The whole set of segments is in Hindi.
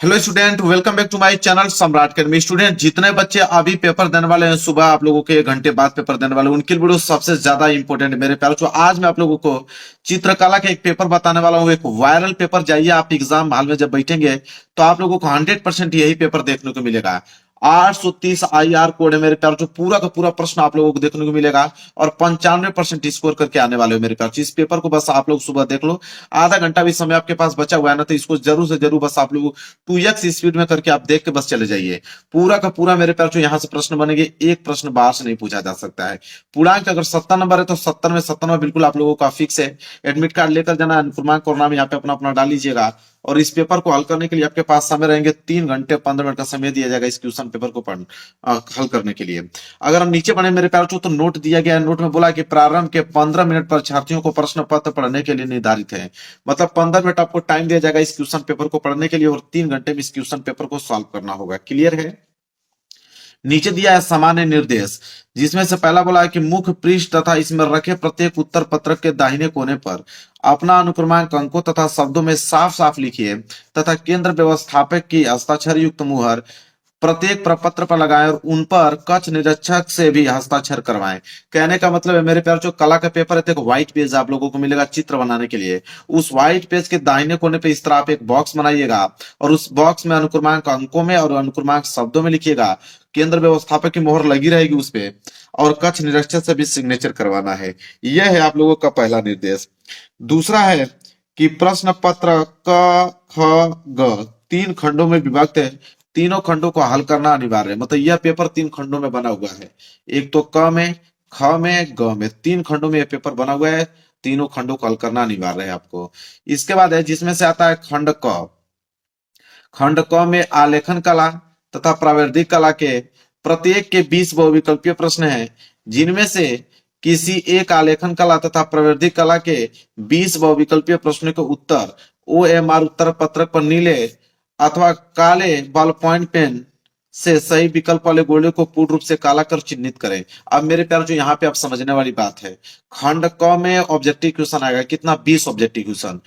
Hello student, welcome back to my channel Samrat academy. Student, जितने बच्चे अभी पेपर देने वाले हैं, सुबह आप लोगों के 1 घंटे बाद पेपर देने वाले हैं, उनके लिए वीडियो सबसे ज्यादा इंपॉर्टेंट है मेरे प्यारों। तो आज मैं आप लोगों को चित्रकला का एक पेपर बताने वाला हूँ, एक वायरल पेपर। जाइए, आप एग्जाम हॉल में जब बैठेंगे तो आप लोगों को 100% यही पेपर देखने को मिलेगा। 830 IR कोड है मेरे प्यारों। जो पूरा का पूरा प्रश्न आप लोगों को देखने को मिलेगा और 95% स्कोर करके आने वाले हो मेरे प्यारों। इस पेपर को बस आप लोग सुबह देख लो। आधा घंटा भी समय आपके पास बचा हुआ है ना, तो इसको जरूर से जरूर बस आप लोग 2x स्पीड में करके आप देख के बस चले जाइए। पूरा का पूरा मेरे प्यार, जो यहाँ से प्रश्न बनेंगे, एक प्रश्न बाहर से नहीं पूछा जा सकता है। पूर्णांक अगर 70 नंबर है तो 70 में 70 बिल्कुल आप लोगों का फिक्स है। एडमिट कार्ड लेकर जाना, पूर्णांक और नाम यहाँ पे अपना अपना डाल लीजिएगा। और इस पेपर को हल करने के लिए आपके पास समय रहेंगे 3 घंटे 15 मिनट का समय दिया जाएगा इस क्वेश्चन पेपर को हल करने के लिए। अगर हम नीचे बढ़े मेरे प्यारों, तो नोट दिया गया है। नोट में बोला कि प्रारंभ के 15 मिनट परीक्षार्थियों को प्रश्न पत्र पढ़ने के लिए निर्धारित है। मतलब 15 मिनट आपको टाइम दिया जाएगा इस क्वेश्चन पेपर को पढ़ने के लिए और 3 घंटे में इस क्वेश्चन पेपर को सॉल्व करना होगा। क्लियर है? नीचे दिया है सामान्य निर्देश, जिसमें से पहला बोला है कि मुख्य पृष्ठ तथा इसमें रखे प्रत्येक उत्तर पत्रक के दाहिने कोने पर अपना अनुक्रमांक अंकों तथा शब्दों में साफ साफ लिखिए तथा केंद्र व्यवस्थापक की हस्ताक्षर युक्त मुहर प्रत्येक प्रपत्र पर लगाएं और उन पर कक्ष निरीक्षक से भी हस्ताक्षर करवाएं। कहने का मतलब है मेरे प्यार, जो कला का पेपर है तो एक व्हाइट पेज आप लोगों को मिलेगा चित्र बनाने के लिए। उस व्हाइट पेज के दाहिने कोने पे इस तरह आप एक बॉक्स बनाइएगा और उस बॉक्स में अनुक्रमांक अंकों में और अनुक्रमांक शब्दों में लिखिएगा। केंद्र व्यवस्थापक की मोहर लगी रहेगी उस पे और कक्ष निरीक्षक से भी सिग्नेचर करवाना है। यह है आप लोगों का पहला निर्देश। दूसरा है कि प्रश्न पत्र क ख ग 3 खंडों में विभक्त है। तीनों खंडों को हल करना अनिवार्य है। मतलब यह पेपर 3 खंडों में बना हुआ है। एक तो क में, ख में, ग में, 3 खंडों में यह पेपर बना हुआ है। तीनों खंडों को हल करना अनिवार्य है आपको। इसके बाद है जिसमें से आता है खंड क। खंड क में आलेखन कला तथा प्रावैधिक कला के प्रत्येक के 20 बहुविकल्पीय प्रश्न हैं, जिनमें से किसी एक आलेखन कला तथा प्रावैधिक कला के 20 बहुविकल्पीय प्रश्नों के उत्तर OMR उत्तर पत्रक पर नीले अथवा काले बॉल पॉइंट पेन से सही विकल्प वाले गोले को पूर्ण रूप से काला कर चिन्हित करें। अब मेरे प्यार, जो यहाँ पे आप समझने वाली बात है, खंड क में ऑब्जेक्टिव क्वेश्चन आएगा कितना, 20 ऑब्जेक्टिव क्वेश्चन।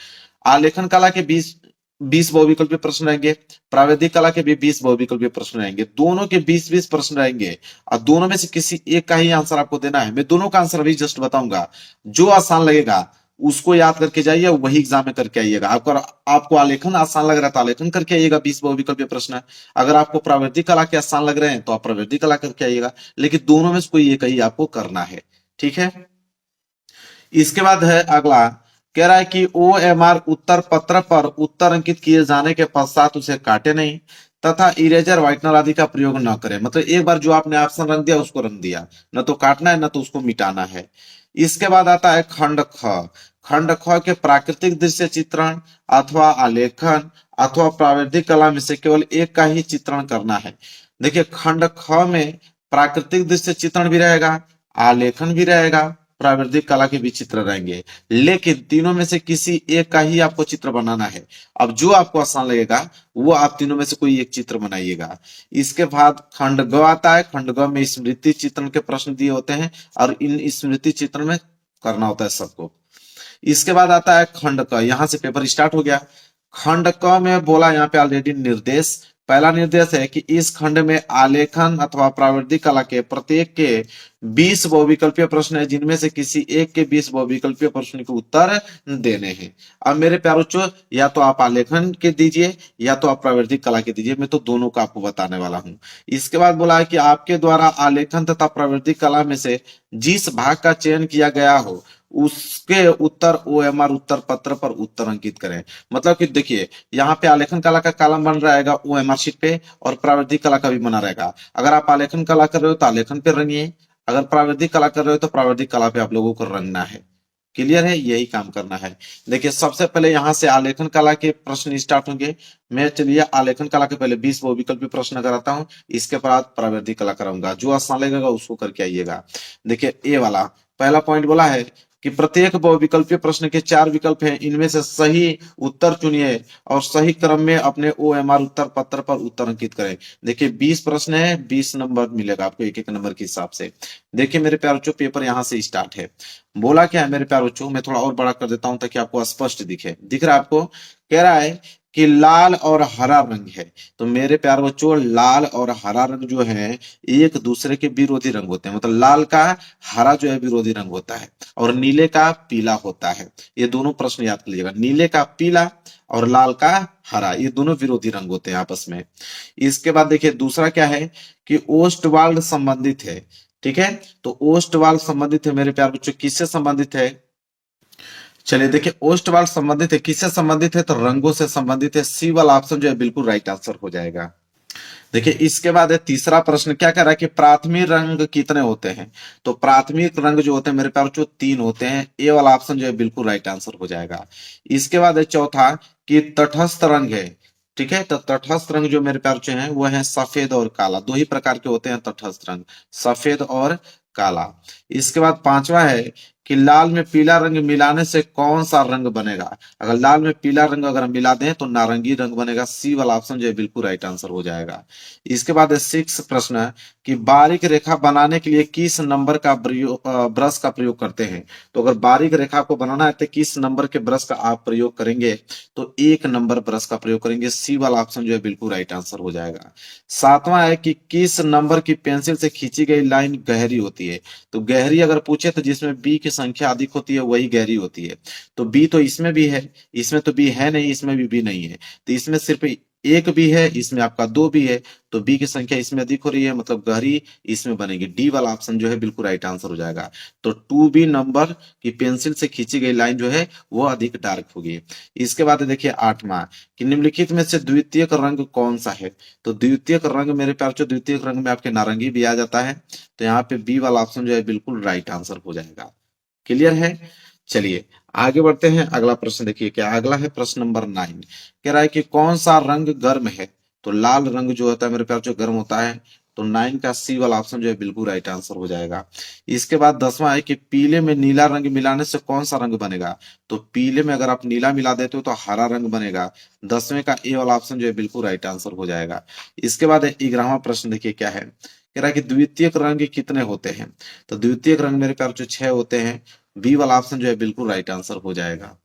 आलेखन कला के 20 बहुविकल्पीय प्रश्न रहेंगे। प्रावैधिक कला के भी 20 बहुविकल्पीय प्रश्न रहेंगे। दोनों के 20-20 प्रश्न रहेंगे और दोनों में से किसी एक का ही आंसर आपको देना है। मैं दोनों का आंसर अभी जस्ट बताऊंगा। जो आसान लगेगा उसको याद करके जाइए, वही एग्जाम में करके आइएगा। आपको आलेखन आसान लग रहा है तो आलेखन करके आइएगा, 20 बहुविकल्पीय प्रश्न है। अगर आपको प्रावैधिक कला के आसान लग रहे हैं तो आप प्रावैधिक कला करके आइएगा, लेकिन दोनों में से कोई एक ही आपको करना है। ठीक है? इसके बाद है अगला, कह रहा है कि OMR उत्तर पत्र पर उत्तर अंकित किए जाने के पश्चात उसे काटे नहीं तथा इरेजर व्हाइटनर आदि का प्रयोग न करें। मतलब एक बार जो आपने ऑप्शन रंग दिया उसको रंग दिया, न तो काटना है न तो उसको मिटाना है। इसके बाद आता है खंड ख। खंड ख के प्राकृतिक दृश्य चित्रण अथवा आलेखन अथवा प्रावैधिक कला में से केवल एक का ही चित्रण करना है। देखिए, खंड ख में प्राकृतिक दृश्य चित्रण भी रहेगा, आलेखन भी रहेगा, प्रावैधिक कला के भी चित्र रहेंगे, लेकिन तीनों में से किसी एक का ही आपको चित्र बनाना है। अब जो आपको आसान लगेगा वो आप तीनों में से कोई एक चित्र बनाइएगा। इसके बाद खंड ग आता है। खंड ग में स्मृति चित्रण के प्रश्न दिए होते हैं और इन स्मृति चित्रण में करना होता है सबको। इसके बाद आता है खंड क। यहां से पेपर स्टार्ट हो गया। खंड क में बोला यहाँ पे ऑलरेडी निर्देश। पहला निर्देश है कि इस खंड में आलेखन अथवा प्रावैधिक कला के प्रत्येक के 20 बहुविकल्पीय प्रश्न है, जिनमें से किसी एक के 20 बहुविकल्पीय प्रश्न के उत्तर देने हैं। अब मेरे प्यारो बच्चों, या तो आप आलेखन के दीजिए या तो आप प्रावैधिक कला के दीजिए। मैं तो दोनों का आपको बताने वाला हूं। इसके बाद बोला है कि आपके द्वारा आलेखन तथा प्रावैधिक कला में से जिस भाग का चयन किया गया हो उसके उत्तर OMR उत्तर पत्र पर उत्तर अंकित करें। मतलब कि देखिए, यहाँ पे आलेखन कला का कॉलम बन रहेगा OMR शीट पे और प्रावैधिक कला का भी बना रहेगा। अगर आप आलेखन कला कर रहे हो तो आलेखन पे रंगिए, अगर प्रावैधिक कला कर रहे हो तो प्रावैधिक कला पे आप लोगों को रंगना है। क्लियर है? यही काम करना है। देखिए, सबसे पहले यहाँ से आलेखन कला के प्रश्न स्टार्ट होंगे। मैं चलिए आलेखन कला के पहले 20 बहुविकल्पी प्रश्न कराता हूँ, इसके बाद प्रावैधिक कला कराऊंगा। जो आसान लगेगा उसको करके आइएगा। देखिए, ए वाला पहला पॉइंट बोला है कि प्रत्येक बहुविकल्पीय प्रश्न के 4 विकल्प हैं, इनमें से सही उत्तर चुनिए और सही क्रम में अपने OMR उत्तर पत्र पर उत्तर अंकित करें। देखिए, 20 प्रश्न है, 20 नंबर मिलेगा आपको एक एक नंबर के हिसाब से। देखिए मेरे प्यारे बच्चों, पेपर यहाँ से स्टार्ट है। बोला क्या है मेरे प्यारे बच्चों, मैं थोड़ा और बड़ा कर देता हूं ताकि आपको स्पष्ट दिखे। दिख रहा है आपको? कह रहा है कि लाल और हरा रंग है। तो मेरे प्यारे बच्चों, लाल और हरा रंग जो है एक दूसरे के विरोधी रंग होते हैं। मतलब लाल का हरा जो है विरोधी रंग होता है और नीले का पीला होता है। ये दोनों प्रश्न याद कर लीजिएगा, नीले का पीला और लाल का हरा, ये दोनों विरोधी रंग होते हैं आपस में। इसके बाद देखिए दूसरा क्या है कि ओस्टवाल्ड संबंधित है। ठीक है, तो ओस्टवाल्ड संबंधित है मेरे प्यारे बच्चों, किससे संबंधित है? चलिए देखिए, ओस्टवाल्ड संबंधित है, किससे संबंधित है? तो रंगों से संबंधित है। सी वाला ऑप्शन जो है बिल्कुल राइट आंसर हो जाएगा। देखिए इसके बाद है तीसरा प्रश्न, क्या कह रहा है कि प्राथमिक रंग कितने होते हैं? तो प्राथमिक रंग जो होते हैं मेरे प्यारे बच्चों 3 होते हैं। ए वाला ऑप्शन जो है बिल्कुल राइट आंसर हो जाएगा। इसके बाद है चौथा कि तटस्थ रंग है। ठीक है, तो तटस्थ रंग जो मेरे प्यारे बच्चों हैं वो है सफेद और काला। दो ही प्रकार के होते हैं तटस्थ रंग, सफेद और काला। इसके बाद पांचवा है कि लाल में पीला रंग मिलाने से कौन सा रंग बनेगा? अगर लाल में पीला रंग अगर हम मिला दें तो नारंगी रंग बनेगा। सी वाला ऑप्शन जो है बिल्कुल राइट आंसर हो जाएगा। इसके बाद है सिक्स प्रश्न है कि बारीक रेखा बनाने के लिए किस नंबर का ब्रश का प्रयोग करते हैं? तो अगर बारीक रेखा को बनाना है तो किस नंबर के ब्रश का आप प्रयोग करेंगे? तो 1 नंबर ब्रश का प्रयोग करेंगे। सी वाला ऑप्शन जो है बिल्कुल राइट आंसर हो जाएगा। सातवां है कि किस नंबर की पेंसिल से खींची गई लाइन गहरी होती है? तो गहरी अगर पूछे तो जिसमें बी की संख्या अधिक होती है वही गहरी होती है। तो बी तो इसमें भी है, इसमें तो बी है नहीं, इसमें भी बी नहीं है। तो इसमें सिर्फ एक बी है, इसमें आपका 2 बी है। तो बी की संख्या इसमें अधिक हो रही है, मतलब गहरी इसमें बनेगी। डी वाला ऑप्शन जो है बिल्कुल राइट आंसर हो जाएगा। तो 2B नंबर की पेंसिल से खींची गई लाइन जो है वो अधिक डार्क होगी। इसके बाद देखिए आठवां कि निम्नलिखित में से द्वितीयक रंग कौन सा है? तो द्वितीयक रंग मेरे प्यार से, द्वितीयक रंग में आपके नारंगी भी आ जाता है। तो यहाँ पे बी वाला ऑप्शन जो है बिल्कुल राइट आंसर हो जाएगा। क्लियर है? चलिए आगे बढ़ते हैं। अगला प्रश्न देखिए क्या अगला है, प्रश्न नंबर 9। कह रहा है कि कौन सा रंग गर्म है? तो लाल रंग जो होता है मेरे प्यार जो गर्म होता है। तो 9 का सी वाला ऑप्शन जो है बिल्कुल राइट आंसर हो जाएगा। इसके बाद 10वां है कि पीले में नीला रंग मिलाने से कौन सा रंग बनेगा? तो पीले में अगर आप नीला मिला देते हो तो हरा रंग बनेगा। 10वें का ए वाला ऑप्शन जो है बिल्कुल राइट आंसर हो जाएगा। इसके बाद 11वां प्रश्न देखिए क्या है, कह रहा है कि द्वितीयक रंग कितने होते हैं? तो द्वितीयक रंग मेरे प्यार जो 6 होते हैं। बी वाला ऑप्शन जो है बिल्कुल राइट आंसर हो जाएगा।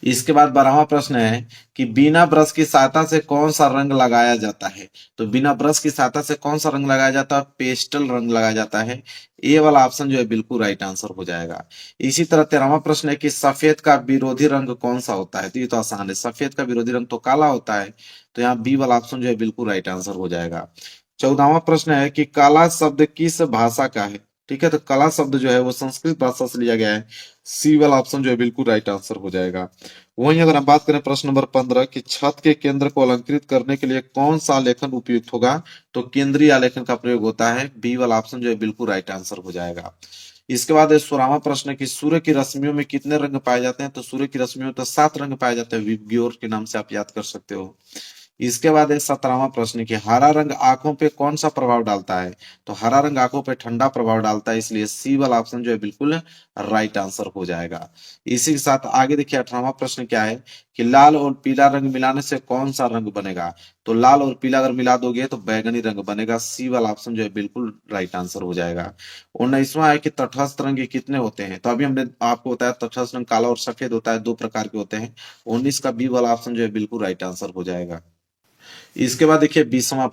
इसके बाद 12वां प्रश्न है कि बिना ब्रश की सहायता से कौन सा रंग लगाया जाता है? तो बिना ब्रश की सहायता से कौन सा रंग लगाया जाता है? पेस्टल रंग लगाया जाता है। ए वाला ऑप्शन जो है बिल्कुल राइट आंसर हो जाएगा। इसी तरह 13वां प्रश्न है कि सफेद का विरोधी रंग कौन सा होता है? तो ये तो आसान है, सफेद का विरोधी रंग तो काला होता है। तो यहाँ बी वाला ऑप्शन जो है बिल्कुल राइट आंसर हो जाएगा। 14वां प्रश्न है कि काला शब्द किस भाषा का है? ठीक है, तो काला शब्द जो है वो संस्कृत भाषा से लिया गया है। सी वाला ऑप्शन जो है बिल्कुल राइट आंसर हो जाएगा। वहीं अगर हम बात करें प्रश्न नंबर 15 कि छत के केंद्र को अलंकृत करने के लिए कौन सा आलेखन उपयुक्त होगा? तो केंद्रीय आलेखन का प्रयोग होता है। बी वाला ऑप्शन जो है बिल्कुल राइट आंसर हो जाएगा। इसके बाद 16वां प्रश्न है कि सूर्य की रश्मियों में कितने रंग पाए जाते हैं? तो सूर्य की रश्मियों में तो 7 रंग पाए जाते हैं, विबग्योर के नाम से आप याद कर सकते हो। इसके बाद है 17वां प्रश्न कि हरा रंग आंखों पे कौन सा प्रभाव डालता है? तो हरा रंग आंखों पे ठंडा प्रभाव डालता है, इसलिए सी वाला ऑप्शन जो है बिल्कुल राइट आंसर हो जाएगा। इसी के साथ आगे देखिए 18वां प्रश्न क्या है कि लाल और पीला रंग मिलाने से कौन सा रंग बनेगा? तो लाल और पीला अगर मिला दोगे तो बैगनी रंग बनेगा। सी वाला ऑप्शन जो है बिल्कुल राइट आंसर हो जाएगा। 19वां है कि तटस्थ रंग कितने होते हैं? तो अभी हमने आपको बताया तटस्थ रंग काला और सफेद होता है, 2 प्रकार के होते हैं। 19 का बी वाला ऑप्शन जो है बिल्कुल राइट आंसर हो जाएगा। इसके बाद देखिए 20वां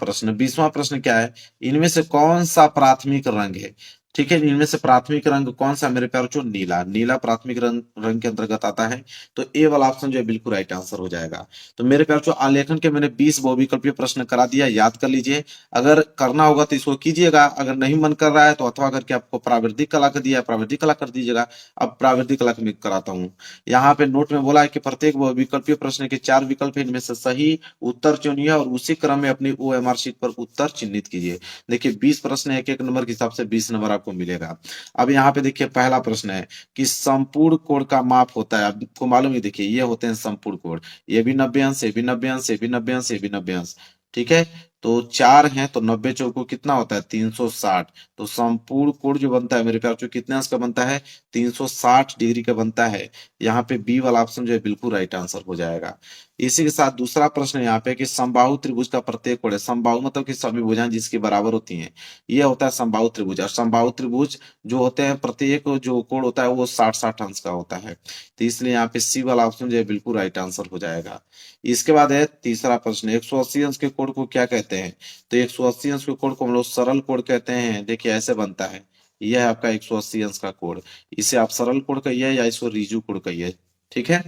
प्रश्न क्या है, इनमें से कौन सा प्राथमिक रंग है? ठीक है, इनमें से प्राथमिक रंग कौन सा मेरे प्यार बच्चों? नीला। नीला प्राथमिक रंग के अंतर्गत आता है। तो ए वाला ऑप्शन जो है बिल्कुल राइट आंसर हो जाएगा। तो मेरे प्यार बच्चों आलेखन के मैंने 20 बहुविकल्पीय प्रश्न करा दिया, याद कर लीजिए। अगर करना होगा तो इसको कीजिएगा, अगर नहीं मन कर रहा है तो अथवा करके आपको प्रावृद्धिक कला का दिया है, प्रावृद्धिक कला कर दीजिएगा। अब प्रावृद्धिक कला में कराता हूँ। यहाँ पे नोट में बोला है कि प्रत्येक बहुविकल्पीय प्रश्न के 4 विकल्प है, इनमें से सही उत्तर चुनिए और उसी क्रम में अपनी ओएमआर शीट पर उत्तर चिन्हित कीजिए। देखिए 20 प्रश्न है, एक नंबर के हिसाब से 20 नंबर आपको मिलेगा। अब यहाँ पे देखिए पहला प्रश्न है कि संपूर्ण कोण का माप होता है, आपको मालूम है, देखिए ये होते हैं संपूर्ण कोण। ये भी 90 अंश, ये भी 90 अंश, ये भी 90 अंश, ये भी 90 अंश। ठीक है, तो 4 हैं तो 90 चौको कितना होता है? 360। तो संपूर्ण कोण जो बनता है मेरे प्यार बच्चों कितने अंश का बनता है? 360 डिग्री का बनता है। यहाँ पे बी वाला ऑप्शन जो है बिल्कुल राइट आंसर हो जाएगा। इसी के साथ दूसरा प्रश्न यहाँ पे कि समबाहु त्रिभुज का प्रत्येक कोण है। समबाहु मतलब कि सभी भुजाएं जिसकी बराबर होती हैं, ये होता है समबाहु त्रिभुज। और समबाहु त्रिभुज जो होते हैं प्रत्येक जो कोण होता है वो 60-60 अंश का होता है। तो इसलिए यहाँ पे सी वाला ऑप्शन जो है बिल्कुल राइट आंसर हो जाएगा। इसके बाद है तीसरा प्रश्न, 180 अंश के कोण को क्या कहते हैं? तो 180 अंश के कोण को हम लोग सरल कोण कहते हैं। देखिए ऐसे बनता है, यह है आपका 180 अंश का कोण। इसे आप सरल कोण कहिए या इसको रीजु कोण कहिए, ठीक है।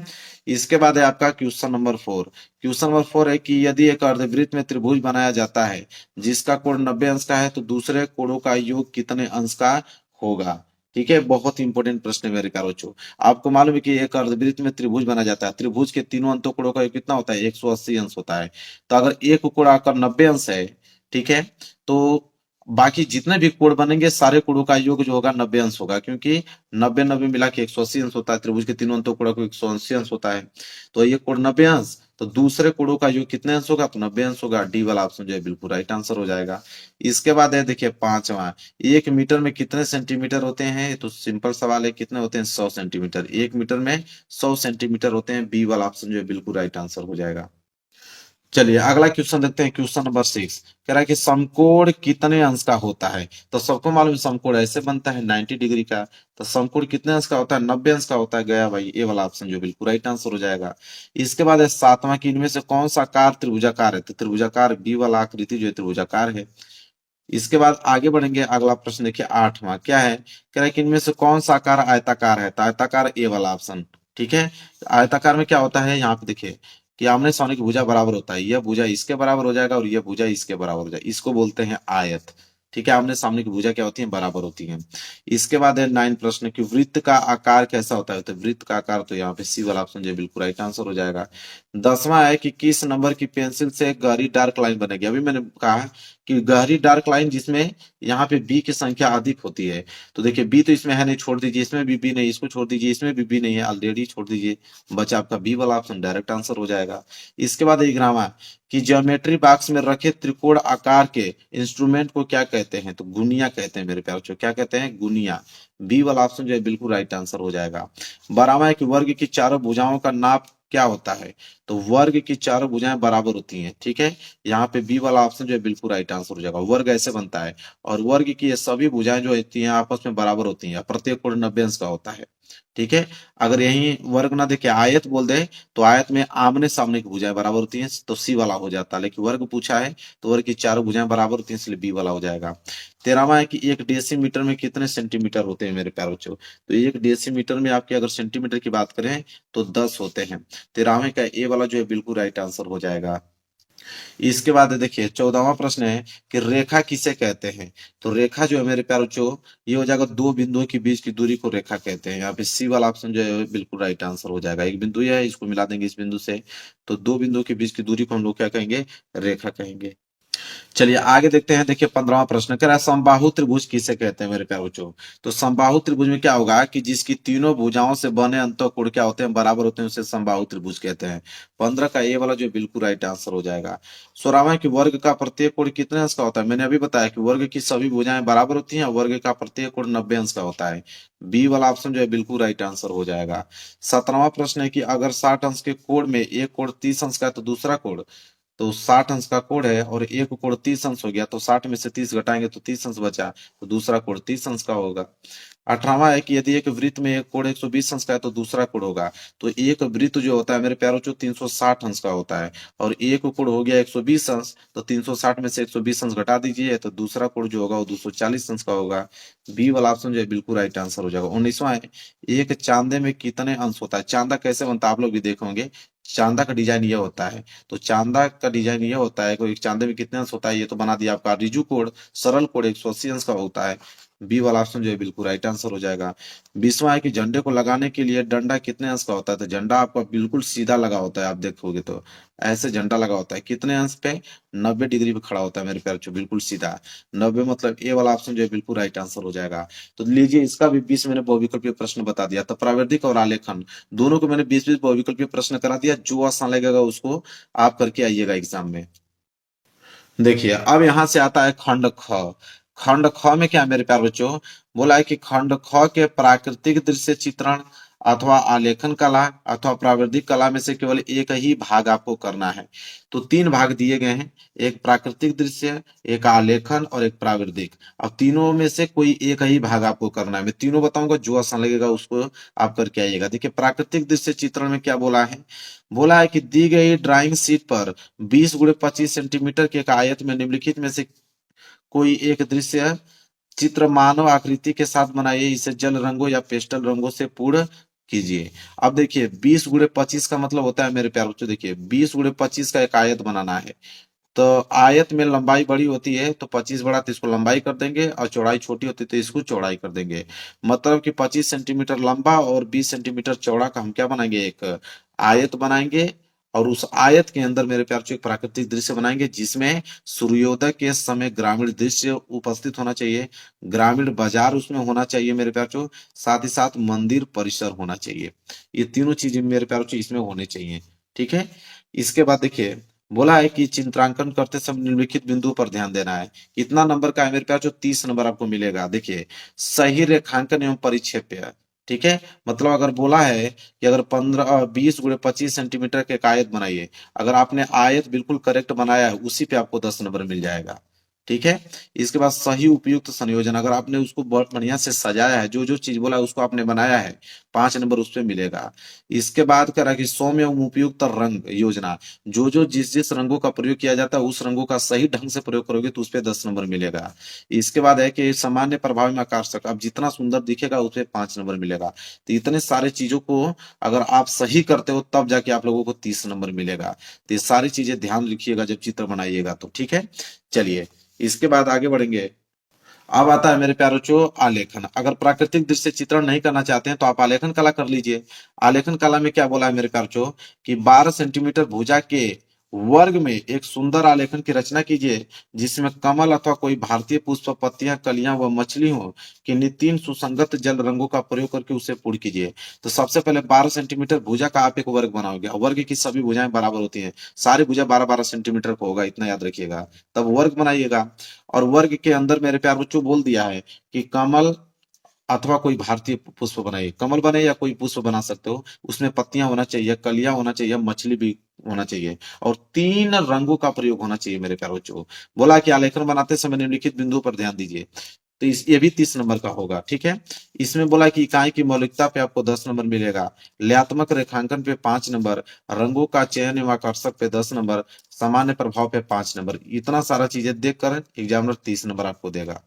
इसके बाद है आपका क्वेश्चन नंबर 4। क्वेश्चन नंबर 4 है कि यदि एक अर्धवृत्त में त्रिभुज बनाया जाता है जिसका कोण 90 अंश का है तो दूसरे कोणों का योग कितने अंश का होगा? ठीक है, बहुत इंपॉर्टेंट प्रश्न है मेरे प्यारे बच्चों। आपको मालूम है कि एक अर्धवृत्त में त्रिभुज बना जाता है, त्रिभुज के तीनों अंतों कोणों का योग कितना होता है? 180 अंश होता है। तो अगर एक कोण आकर 90 अंश है, ठीक है, तो बाकी जितने भी कोण बनेंगे सारे कोणों का योग जो होगा 90 अंश होगा, क्योंकि 90-90 मिला के 180 अंश होता है। त्रिभुज के तीनों अंतों कोणों को 180 अंश होता है। तो ये कोण 90 अंश, तो दूसरे कोणों का योग कितने अंश होगा? तो 90 अंश होगा। डी वाला ऑप्शन जो है बिल्कुल राइट आंसर हो जाएगा। इसके बाद है देखिए पांचवा, 1 मीटर में कितने सेंटीमीटर होते हैं? तो सिंपल सवाल है, कितने होते हैं? 100 सेंटीमीटर। 1 मीटर में 100 सेंटीमीटर होते हैं। बी वाला ऑप्शन जो है बिल्कुल राइट आंसर हो जाएगा। चलिए अगला क्वेश्चन देखते हैं, क्वेश्चन नंबर 6 कह रहा है कि समकोण कितने अंश का होता है? तो सबको मालूम है समकोण ऐसे बनता है 90 डिग्री का। तो समकोण कितने अंश का होता है? 90 अंश का होता है। गया भाई, ए वाला ऑप्शन जो बिल्कुल राइट आंसर हो जाएगा। इसके बाद है सातवां कि इनमें से कौन सा आकार त्रिभुजाकार है? तो त्रिभुजाकार बी वाला आकृति जो है त्रिभुजाकार है। इसके बाद आगे बढ़ेंगे, अगला प्रश्न देखिए आठवां क्या है? कह रहा है कि इनमें से कौन सा आकार आयताकार है? तो आयताकार ए वाला ऑप्शन, ठीक है। आयताकार में क्या होता है? यहाँ पे देखिए कि आमने सामने की भुजा बराबर होता है, यह भुजा इसके बराबर हो जाएगा और यह भुजा इसके बराबर हो जाएगा, इसको बोलते हैं आयत, ठीक है। आमने सामने की भुजा क्या होती है? बराबर होती है। इसके बाद है 9 प्रश्न कि वृत्त का आकार कैसा होता है? तो वृत्त का आकार तो यहाँ पे सी वाला ऑप्शन जो बिल्कुल राइट आंसर हो जाएगा। 10वां है कि किस नंबर की पेंसिल से गहरी डार्क लाइन बनेगी? अभी मैंने कहा कि गहरी डार्क लाइन जिसमें यहाँ पे बी की संख्या अधिक होती है। तो देखिए बी तो इसमें है नहीं, छोड़ दीजिए। इसमें भी बी नहीं, इसको छोड़ दीजिए। इसमें भी बी नहीं है, ऑलरेडी छोड़ दीजिए। बचा आपका बी वाला ऑप्शन, डायरेक्ट आंसर हो जाएगा। इसके बाद 11वां कि ज्योमेट्री बॉक्स में रखे त्रिकोण आकार के इंस्ट्रूमेंट को क्या कहते हैं? तो गुनिया कहते हैं मेरे प्यारे बच्चों। क्या कहते हैं? गुनिया। बी वाला ऑप्शन जो है बिल्कुल राइट आंसर हो जाएगा। 12वां है कि वर्ग की चारों भुजाओं का नाप क्या होता है? तो वर्ग की चारों भुजाएं बराबर होती हैं, ठीक है। यहाँ पे बी वाला ऑप्शन जो है बिल्कुल राइट आंसर हो जाएगा। वर्ग ऐसे बनता है और वर्ग की ये सभी भुजाएं जो होती हैं आपस में बराबर होती हैं। प्रत्येक कोण 90 अंश का होता है, ठीक है। अगर यही वर्ग ना देखे आयत बोल दे तो आयत में आमने सामने की भुजाएं बराबर होती हैं, तो सी वाला हो जाता है। लेकिन वर्ग पूछा है तो वर्ग की चारों भुजाएं बराबर होती हैं, इसलिए बी वाला हो जाएगा। 13वां है कि 1 डेसीमीटर में कितने सेंटीमीटर होते हैं मेरे प्यारे बच्चों? तो 1 डेसीमीटर में आपके अगर सेंटीमीटर की बात करें तो 10 होते हैं। 13वें का ए वाला जो है बिल्कुल राइट आंसर हो जाएगा। इसके बाद देखिए 14वां प्रश्न है कि रेखा किसे कहते हैं? तो रेखा जो है मेरे प्यारे बच्चों ये हो जाएगा दो बिंदुओं के बीच की दूरी को रेखा कहते हैं। यहाँ पे सी वाला ऑप्शन जो है बिल्कुल राइट आंसर हो जाएगा। एक बिंदु है, इसको मिला देंगे इस बिंदु से, तो दो बिंदुओं के बीच की दूरी को हम लोग क्या कहेंगे? रेखा कहेंगे। चलिए आगे देखते हैं। देखिए 15वां प्रश्न कह रहा है समबाहु त्रिभुज किसे कहते हैं मेरे प्यारे बच्चों? तो समबाहु त्रिभुज में क्या होगा कि जिसकी तीनों भुजाओं से बने अंतःकोण क्या होते हैं? बराबर होते हैं, उसे समबाहु त्रिभुज कहते हैं। 15 का ए वाला जो बिल्कुल राइट आंसर हो जाएगा। 16वां कि वर्ग का प्रत्येक कोण कितने अंश का होता है? मैंने अभी बताया कि वर्ग की सभी भुजाएं बराबर होती हैं, वर्ग का प्रत्येक कोण 90 अंश का होता है। बी वाला ऑप्शन जो है बिल्कुल राइट आंसर हो जाएगा। 17वां प्रश्न है कि अगर 60 अंश के कोण में एक कोण 30 अंश का है तो दूसरा कोण, तो 60 अंश का कोण है और एक कोण 30 अंश हो गया, तो 60 में से 30 घटाएंगे तो 30 अंश बचा, तो दूसरा कोण 30 अंश का होगा। 18वां है कि यदि एक वृत्त में एक कोण 120 अंश का है तो दूसरा कोण होगा। तो एक वृत्त जो होता है मेरे प्यारों जो 360 अंश का होता है और एक कोण हो गया 120 अंश, तो 360 में से 120 अंश घटा दीजिए तो दूसरा कोण जो होगा वो 240 अंश का होगा। बी वाला ऑप्शन जो है बिल्कुल राइट आंसर हो जाएगा। 19वां है एक चांदे में कितने अंश होता है? चांदा कैसे बनता है आप लोग भी देखोगे। चांदा का डिजाइन ये होता है, तो चांदा का डिजाइन ये होता है कोई चांदे में कितने अंश होता है ये तो बना दिया आपका। रिजु कोण सरल कोण 180 अंश का होता है। बी वाला ऑप्शन जो है बिल्कुल राइट आंसर हो जाएगा। 20वां है कि झंडे को लगाने के लिए डंडा कितने अंश का होता है? तो झंडा आपका बिल्कुल सीधा लगा होता है, आप देखोगे तो ऐसे झंडा लगा होता है। कितने अंश पे? 90 डिग्री पे खड़ा होता है मेरे प्यारे, बिल्कुल सीधा। 90 मतलब ए वाला ऑप्शन जो है बिल्कुल राइट आंसर हो जाएगा। तो लीजिए इसका भी 20 मैंने बहुविकल्पीय प्रश्न बता दिया। तो प्राविधिक और आलेखन दोनों को मैंने 20-20 बहुविकल्पीय प्रश्न करा दिया। जो आसान लगेगा उसको आप करके आइएगा एग्जाम में। देखिए अब यहां से आता है खंड ख। खंड ख में क्या है मेरे प्यारे बच्चों? बोला है कि खंड ख के प्राकृतिक दृश्य चित्रण अथवा आलेखन कला अथवा प्राविधिक कला में से केवल एक ही भाग आपको करना है। तो 3 भाग दिए गए हैं, एक प्राकृतिक दृश्य, एक आलेखन और एक प्राविधिक। अब तीनों में से कोई एक ही भाग आपको करना है। मैं तीनों बताऊंगा, जो आसान लगेगा उसको आप करके आइएगा। देखिए प्राकृतिक दृश्य चित्रण में क्या बोला है, बोला है कि दी गई ड्राइंग शीट पर 20 गुणे 25 सेंटीमीटर के एक आयत में निम्नलिखित में से कोई एक दृश्य चित्र मानव आकृति के साथ बनाइए, इसे जल रंगों या पेस्टल रंगों से पूर्ण कीजिए। अब देखिए 20 गुणे 25 का मतलब होता है मेरे प्यारे बच्चों, देखिए 20 गुणे 25 का एक आयत बनाना है। तो आयत में लंबाई बड़ी होती है तो 25 बड़ा, तो इसको लंबाई कर देंगे, और चौड़ाई छोटी होती है तो इसको चौड़ाई कर देंगे। मतलब कि 25 सेंटीमीटर लंबा और 20 सेंटीमीटर चौड़ा का हम क्या बनाएंगे, एक आयत बनाएंगे। और उस आयत के अंदर मेरे प्यार एक प्राकृतिक दृश्य बनाएंगे, जिसमें सूर्योदय के समय ग्रामीण दृश्य उपस्थित होना चाहिए, ग्रामीण बाजार उसमें होना चाहिए मेरे प्यार, साथ ही साथ मंदिर परिसर होना चाहिए। ये तीनों चीजें मेरे प्यार इसमें होने चाहिए। ठीक है। इसके बाद देखिए बोला है कि चित्रांकन करते समय निम्नलिखित बिंदु पर ध्यान देना है। कितना नंबर का है मेरे प्यार, 30 नंबर आपको मिलेगा। देखिए सही रेखांकन एवं परिक्षेप्य। ठीक है। मतलब अगर बोला है कि अगर 20 गुणे 25 सेंटीमीटर के एक आयत बनाइए, अगर आपने आयत बिल्कुल करेक्ट बनाया है उसी पे आपको 10 नंबर मिल जाएगा। ठीक है। इसके बाद सही उपयुक्त संयोजन, अगर आपने उसको बहुत बढ़िया से सजाया है, जो जो चीज बोला है उसको आपने बनाया है, 5 नंबर उस पे मिलेगा। इसके बाद कह रहा है कि सौम्य एवं उपयुक्त रंग योजना, जो जो जिस जिस रंगों का प्रयोग किया जाता है उस रंगों का सही ढंग से प्रयोग करोगे तो उस पे 10 नंबर मिलेगा। इसके बाद है कि सामान्य प्रभाव में आकर्षक, अब जितना सुंदर दिखेगा उस पे 5 नंबर मिलेगा। तो इतने सारे चीजों को अगर आप सही करते हो तब जाके आप लोगों को 30 नंबर मिलेगा। तो ये सारी चीजें ध्यान रखिएगा जब चित्र बनाइएगा तो। ठीक है। चलिए इसके बाद आगे बढ़ेंगे। अब आता है मेरे प्यारे बच्चों आलेखन। अगर प्राकृतिक दृश्य चित्रण नहीं करना चाहते हैं तो आप आलेखन कला कर लीजिए। आलेखन कला में क्या बोला है मेरे प्यारे बच्चों कि 12 सेंटीमीटर भुजा के वर्ग में एक सुंदर आलेखन की रचना कीजिए, जिसमें कमल अथवा कोई भारतीय पुष्प, पत्तियां, कलियां व मछली हो, किन्हीं 3 सुसंगत जल रंगों का प्रयोग करके उसे पूर्ण कीजिए। तो सबसे पहले 12 सेंटीमीटर भुजा का आप एक वर्ग बनाओगे। वर्ग की सभी भुजाएं बराबर होती हैं, सारी भुजा 12-12 सेंटीमीटर का होगा, इतना याद रखिएगा। तब वर्ग बनाइएगा। और वर्ग के अंदर मेरे प्यार बच्चों बोल दिया है कि कमल अथवा कोई भारतीय पुष्प बनाइए। कमल बने या कोई पुष्प बना सकते हो, उसमें पत्तियां होना चाहिए, कलियां होना चाहिए, मछली भी होना चाहिए, और 3 रंगों का प्रयोग होना चाहिए मेरे प्यारे बच्चों। बोला कि आलेखन बनाते समय निम्नलिखित बिंदु पर ध्यान दीजिए। तो ये भी 30 नंबर का होगा। ठीक है। इसमें बोला कि इकाई की मौलिकता पे आपको 10 नंबर मिलेगा, लयात्मक रेखांकन पे 5 नंबर, रंगों का चयन एवं आकर्षक पे 10 नंबर, सामान्य प्रभाव पे 5 नंबर। इतना सारा चीजें देखकर एग्जामिनर 30 नंबर आपको देगा।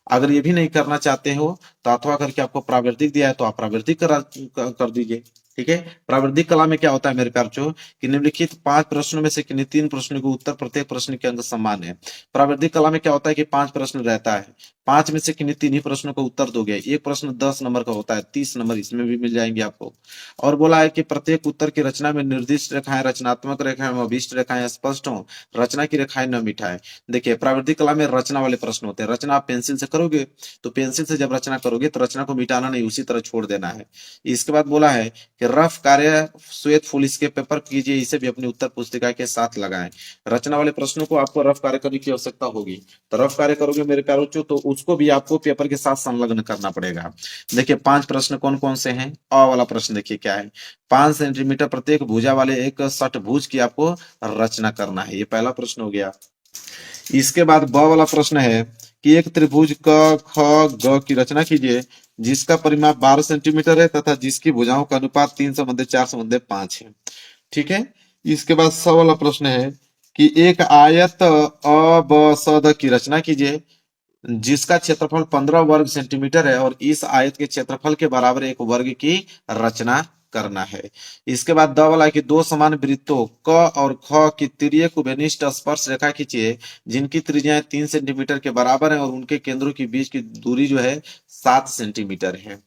अगर ये भी नहीं करना चाहते हो तो अथवा करके आपको प्राविधिक दिया है तो आप प्राविधिक कर दीजिए। ठीक है। प्राविधिक कला में क्या होता है मेरे प्यार बच्चों कि निम्नलिखित 5 प्रश्नों में से किन्हीं 3 प्रश्नों के उत्तर, प्रत्येक प्रश्न के अंक समान है। प्राविधिक कला में क्या होता है कि 5 प्रश्न रहता है, 5 में से किन्हीं 3 ही प्रश्नों का उत्तर दोगे। एक प्रश्न 10 नंबर का होता है, 30 नंबर इसमें भी मिल जाएंगे आपको। और बोला है कि प्रत्येक उत्तर की रचना में निर्दिष्ट रेखाएं, रचनात्मक रेखाएं, अभिष्ट रेखाएं स्पष्ट हो, रचना की रेखाएं न मिटाएं। देखिए प्राविधिक कला में रचना वाले प्रश्न होते हैं। रचना आप पेंसिल से करोगे तो पेंसिल से जब रचना करोगे तो रचना को मिटाना नहीं, उसी तरह छोड़ देना है। इसके बाद बोला है कि रफ कार्य श्वेत फूल इसके पेपर कीजिए, इसे भी अपनी उत्तर पुस्तिका के साथ लगाएं। रचना वाले प्रश्नों को आपको रफ कार्य करने की आवश्यकता होगी, तो रफ कार्य करोगे मेरे प्यारे बच्चों तो उसको भी आपको पेपर के साथ संलग्न करना पड़ेगा। देखिए 5 प्रश्न कौन कौन से हैं। अ वाला प्रश्न देखिए क्या है, 5 सेंटीमीटर प्रत्येक भुजा वाले एक षटभुज की आपको रचना करना है। ये पहला प्रश्न हो गया। इसके बाद ब वाला प्रश्न है कि एक त्रिभुज क ख ग की रचना कीजिए, जिसका परिमाप 12 सेंटीमीटर है तथा जिसकी भुजाओं का अनुपात 3/4/5 है। ठीक है। इसके बाद स वाला प्रश्न है कि एक आयत अ ब स द की रचना कीजिए, जिसका क्षेत्रफल 15 वर्ग सेंटीमीटर है और इस आयत के क्षेत्रफल के बराबर एक वर्ग की रचना करना है। इसके बाद द वाला है कि 2 समान वृत्तों क और ख की तिर्यक उभयनिष्ठ स्पर्श रेखा खींचिए, जिनकी त्रिज्याएं 3 सेंटीमीटर के बराबर है और उनके केंद्रों के बीच की दूरी जो है 7 सेंटीमीटर है।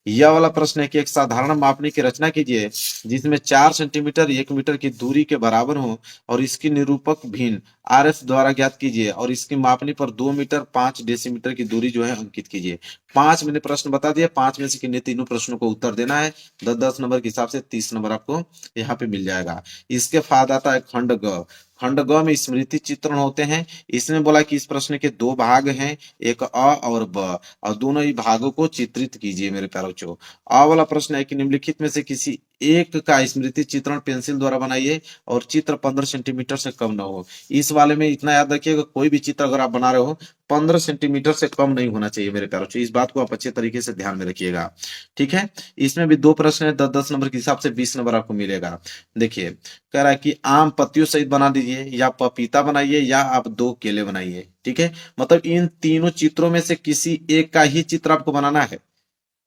यह वाला प्रश्न है कि एक साधारण मापनी की रचना कीजिए, जिसमें 4 सेंटीमीटर 1 मीटर की दूरी के बराबर हो और इसकी निरूपक भिन्न RF द्वारा ज्ञात कीजिए और इसकी मापनी पर 2 मीटर 5 डेसीमीटर की दूरी जो है अंकित कीजिए। 5 मैंने प्रश्न बता दिया, 5 में से किन्हीं तीनों प्रश्नों को उत्तर देना है। 10-10 नंबर के हिसाब से 30 नंबर आपको यहाँ पे मिल जाएगा। इसके बाद आता है खंड ग। खंड ग में स्मृति चित्रण होते हैं। इसने बोला कि इस प्रश्न के दो भाग हैं, एक अ और ब, और दोनों ही भागों को चित्रित कीजिए मेरे प्यारे बच्चों। अ वाला प्रश्न है कि निम्नलिखित में से किसी एक का स्मृति चित्रण पेंसिल द्वारा बनाइए और चित्र 15 सेंटीमीटर से कम न हो। इस वाले में इतना याद रखिएगा, कोई भी चित्र अगर आप बना रहे हो 15 सेंटीमीटर से कम नहीं होना चाहिए मेरे प्यारे बच्चों। इस बात को आप अच्छे तरीके से ध्यान में रखिएगा, ठीक है। इसमें भी दो प्रश्न है, 10-10 नंबर के हिसाब से 20 नंबर आपको मिलेगा। देखिए, कह रहा है कि आम पत्तियों सहित बना दीजिए, या पपीता बनाइए, या आप दो केले बनाइए, ठीक है। मतलब इन तीनों चित्रों में से किसी एक का ही चित्र आपको बनाना है।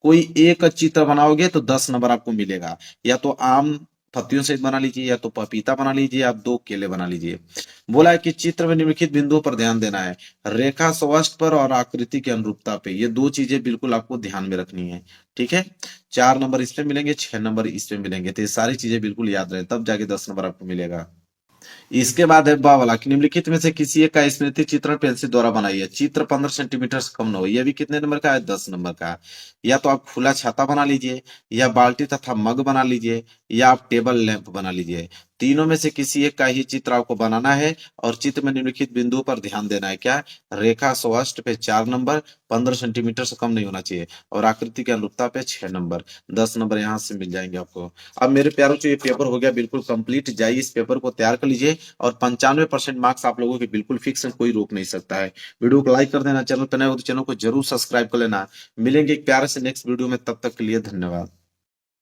कोई एक चित्र बनाओगे तो 10 नंबर आपको मिलेगा। या तो आम पत्तियों से बना लीजिए, या तो पपीता बना लीजिए, आप दो केले बना लीजिए। बोला है कि चित्र में निम्नलिखित बिंदुओं पर ध्यान देना है, रेखा स्पष्ट पर और आकृति की अनुरूपता पे। ये दो चीजें बिल्कुल आपको ध्यान में रखनी है, ठीक है। 4 नंबर इसमें मिलेंगे, 6 नंबर इसमें मिलेंगे, तो ये सारी चीजें बिल्कुल याद रहे, तब जाके 10 नंबर आपको मिलेगा। इसके बाद है बा वाला कि निम्नलिखित में से किसी एक का स्मृति चित्रण पेंसिल द्वारा बनाइए, चित्र 15 सेंटीमीटर से कम न हो। यह भी कितने नंबर का है? 10 नंबर का। या तो आप खुला छाता बना लीजिए, या बाल्टी तथा मग बना लीजिए, या आप टेबल लैंप बना लीजिए। तीनों में से किसी एक का ही चित्र आपको बनाना है, और चित्र में निम्नलिखित बिंदुओं पर ध्यान देना है। क्या? रेखा स्पष्ट पे 4 नंबर, 15 सेंटीमीटर से कम नहीं होना चाहिए, और आकृति की अनुरूपता पे 6 नंबर। 10 नंबर यहाँ से मिल जाएंगे आपको। अब मेरे प्यारों से ये पेपर हो गया बिल्कुल कंप्लीट। जाइए इस पेपर को तैयार कर लीजिए, और 95% मार्क्स आप लोगों के बिल्कुल फिक्स है, कोई रोक नहीं सकता है। वीडियो को लाइक कर देना, चैनल पर नए हो तो चैनल को जरूर सब्सक्राइब कर लेना। मिलेंगे एक प्यारे से नेक्स्ट वीडियो में, तब तक के लिए धन्यवाद।